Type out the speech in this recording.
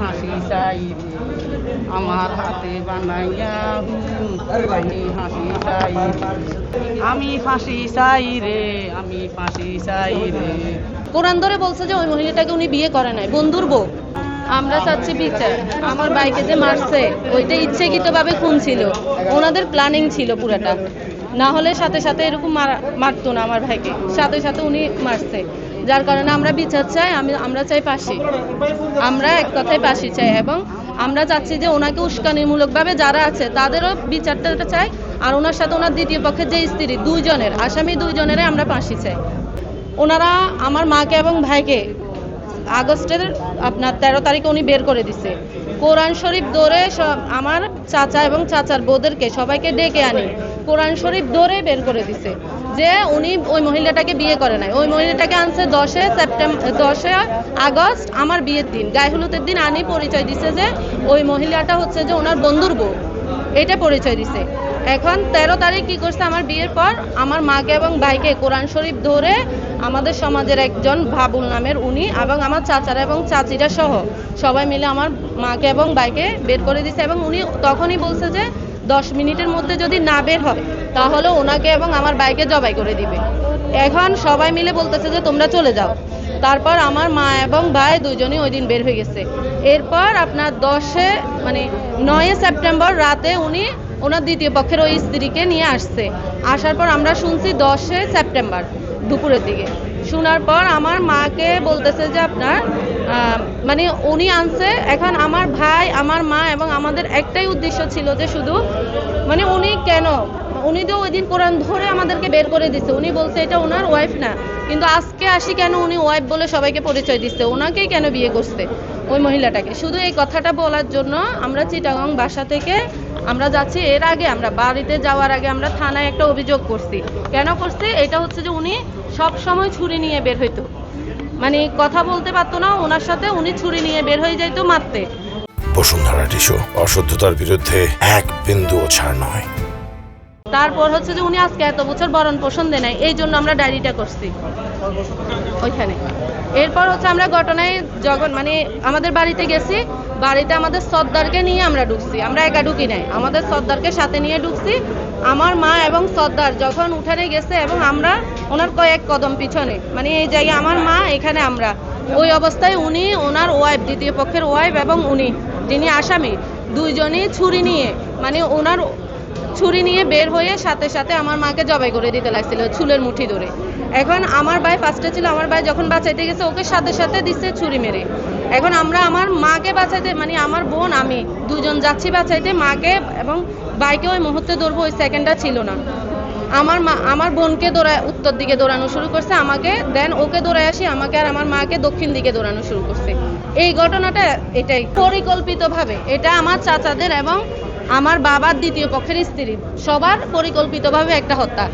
হাসি চাই রে আমার হাতে বানাইয়া আমি হাসি চাই আমি ফাঁসি চাই রে আমি ফাঁসি চাই রে। কোরআন ধরে বলছে যে ওই মহিলাটাকে উনি বিয়ে করে নাই, বন্ধুর বউ। আমরা চাচ্ছি বিচার। আমার ভাইকে যে মারছে ওইটা ইচ্ছাকৃতভাবে খুন ছিল, ওনাদের প্ল্যানিং ছিল পুরাটা, না হলে সাথে সাথে এরকম মারতো না আমার ভাইকে, সাথে সাথে উনি মারছে। যার কারণে আমরা বিচার চাই, আমরা চাই ফাঁসি, আমরা এক কথায় ফাঁসি চাই। এবং আমরা চাচ্ছি যে ওনাকে উস্কানিমূলকভাবে যারা আছে তাদেরও বিচারটা চাই। আর ওনার সাথে ওনার দ্বিতীয় পক্ষের যে স্ত্রী দুইজনের আসামি দুইজনেরই আমরা ফাঁসি চাই। ওনারা আমার মাকে এবং ভাইকে আগস্টের আপনার 13 তারিখে উনি বের করে দিছে। কোরআন শরীফ ধরে আমার চাচা এবং চাচার বউদেরকে সবাইকে ডেকে আনি কোরআন শরীফ ধরে বের করে দিছে যে উনি ওই মহিলাটাকে বিয়ে করে নাই। ওই মহিলাটাকে আনছে 10 আগস্ট আমার বিয়ের দিন, গায়ে হলুদের দিন আনি পরিচয় দিছে যে ওই মহিলাটা হচ্ছে যে ওনার বন্ধুর বউ, এটা পরিচয় দিছে। এখন 13 তারিখ কি করছে, আমার বিয়ের পর আমার মাকে এবং ভাইকে কোরআন শরীফ ধরে আমাদের সমাজের একজন ভাবুল নামের উনি এবং আমার চাচারা এবং চাচিরা সহ সবাই মিলে আমার মাকে এবং ভাইকে বের করে দিছে। এবং উনি তখনই বলছে যে 10 মিনিটের মধ্যে যদি না বের হয় তাহলে ওনাকে এবং আমার ভাইকে জবাই করে দিবে। এখন সবাই মিলে বলতেছে যে তোমরা চলে যাও। তারপর আমার মা এবং ভাই দুজনই ওই দিন বের হয়ে গেছে। এরপর আপনার 9 সেপ্টেম্বর রাতে উনি ওনার দ্বিতীয় পক্ষের ওই স্ত্রীকে নিয়ে আসছে। আসার পর আমরা শুনছি 10 সেপ্টেম্বর দুপুরের দিকে। শোনার পর আমার মাকে বলতেছে যে আপনার উনি আনছে। এখন আমার ভাই, আমার মা এবং আমাদের একটাই উদ্দেশ্য ছিল যে শুধু উনি তো ওই দিন কোরআন ধরে আমাদেরকে বের করে দিচ্ছে। উনি বলছে এটা ওনার ওয়াইফ না, কিন্তু আজকে আসি কেন উনি ওয়াইফ বলে সবাইকে পরিচয় দিচ্ছে, ওনাকেই কেন বিয়ে করছে ওই মহিলাটাকে। শুধু এই কথাটা বলার জন্য আমরা চিটাগাং বাসা থেকে আমরা যাচ্ছি। এর আগে আমরা বাড়িতে যাওয়ার আগে আমরা থানায় একটা অভিযোগ করছি। কেন করছি? এটা হচ্ছে যে উনি সব সময় ছুরি নিয়ে বের হইতো, কথা বলতে পারতো না ওনার সাথে, উনি ছুরি নিয়ে বের হয়ে যাইতো মারতে। বসুন্ধরা টিস্যু অশুদ্ধতার বিরুদ্ধে এক বিন্দুও ছাড় নয়। তারপর হচ্ছে যে উনি আজকে এত বছর ভরণ পোষণ দেয় নাই, এই জন্য আমরা ডায়েরিটা করছি ওইখানে। এরপর হচ্ছে আমরা ঘটনায় যখন আমাদের বাড়িতে গেছি, বাড়িতে আমাদের সর্দারকে নিয়ে আমরা ঢুকছি। আমরা একা ঢুকি নাই, আমাদের সর্দারকে সাথে নিয়ে ঢুকছি। আমার মা এবং সর্দার যখন উঠানে গেছে এবং আমরা ওনার কয়েক কদম পিছনে, এই জায়গায় আমার মা, এখানে আমরা, ওই অবস্থায় উনি ওনার ওয়াইফ, দ্বিতীয় পক্ষের ওয়াইফ এবং উনি যিনি আসামি দুইজনই ছুরি নিয়ে ওনার ছুরি নিয়ে বের হয়ে সাথে সাথে আমার মাকে জবাই করে দিতে লাগছিল চুলের মুঠি ধরে। এখন আমার ভাই ফার্স্টে ছিল, আমার ভাই যখন বাঁচাইতে গেছে ওকে সাথে সাথে দিচ্ছে ছুরি মেরে। এখন আমরা আমার মাকে বাঁচাইতে আমার বোন আমি দুজন যাচ্ছি বাঁচাইতে, মাকে এবং ভাইকে ওই মুহূর্তে ধরবো ওই সেকেন্ডটা ছিল না। আমার বোনকে উত্তর দিকে দৌড়ানো শুরু করছে, আমাকে দেন ওকে দৌড়ায় আসি, আমাকে আর আমার মাকে দক্ষিণ দিকে দৌড়ানো শুরু করছে। এই ঘটনাটা এটাই পরিকল্পিতভাবে, এটা আমার চাচাদের এবং আমার বাবার দ্বিতীয় পক্ষের স্ত্রী সবার পরিকল্পিতভাবে একটা হত্যা।